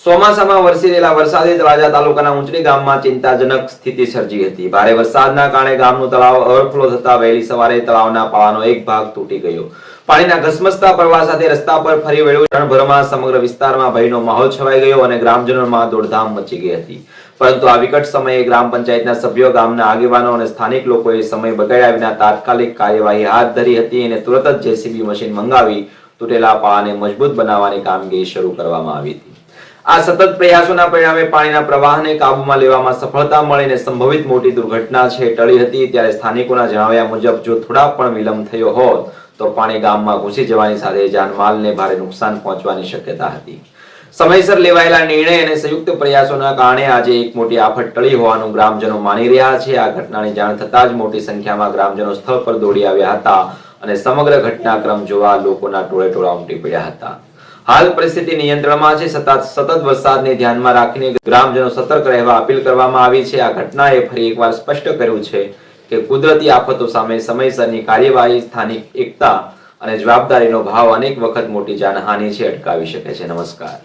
ચોમાસામાં વરસી રહેલા વરસાદે તળાજા તાલુકાના ઊંચડી ગામમાં ચિંતાજનક સ્થિતિ સર્જી હતી। ભારે વરસાદના કારણે ગામનું તળાવ ઓવરફ્લો થતા વહેલી સવારે તળાવના પાળાનો એક ભાગ તૂટી ગયો। પાણીના ઘસમસતા પ્રવાહ સાથે રસ્તા પર ફરી વળ્યું। ક્ષણભરમાં સમગ્ર વિસ્તારમાં ભયનો માહોલ છવાઈ ગયો અને ગ્રામજનોમાં દોડધામ મચી ગઈ હતી। પરંતુ આ વિકટ સમયે ગ્રામ પંચાયતના સભ્યો, ગામના આગેવાનો અને સ્થાનિક લોકોએ સમય બગાડ્યા વિના તાત્કાલિક કાર્યવાહી હાથ ધરી હતી અને તુરત જ જેસીબી મશીન મંગાવી તૂટેલા પાળાને મજબૂત બનાવવાની કામગીરી શરૂ કરવામાં આવી હતી। આ સતત પ્રયાસોના પરિણામે પાણીના પ્રવાહને કાબૂમાં લેવામાં સફળતા મળીને સંભવિત મોટી દુર્ઘટના ટળી હતી। ત્યારે સ્થાનિકોના જણાવ્યા મુજબ જો થોડા પણ વિલંબ થયો હોત તો પાણી ગામમાં ઘૂસી જવાની સાથે જાનમાલને ભારે નુકસાન પહોંચવાની શક્યતા હતી। સમયસર લેવાયેલા નિર્ણય અને સંયુક્ત પ્રયાસોના કારણે આજે એક મોટી આફત ટળી હોવાનું ગ્રામજનો માની રહ્યા છે। આ ઘટનાની જાણ થતાં જ મોટી સંખ્યામાં ગ્રામજનો સ્થળ પર દોડી આવ્યા હતા અને સમગ્ર ઘટનાક્રમ જોવા લોકોના ટોળેટોળા ઉમટી પડ્યા હતા। હાલ પરિસ્થિતિ નિયંત્રણમાં છે। સતત વરસાદને ધ્યાનમાં રાખીને ગ્રામજનો સતર્ક રહેવા અપીલ કરવામાં આવી છે। આ ઘટનાએ ફરી એકવાર સ્પષ્ટ કર્યું છે કે કુદરતી આફતો સામે સમયસરની કાર્યવાહી, સ્થાનિક એકતા અને જવાબદારીનો ભાવ અનેક વખત મોટી જાનહાનિ છે અટકાવી શકે છે। નમસ્કાર।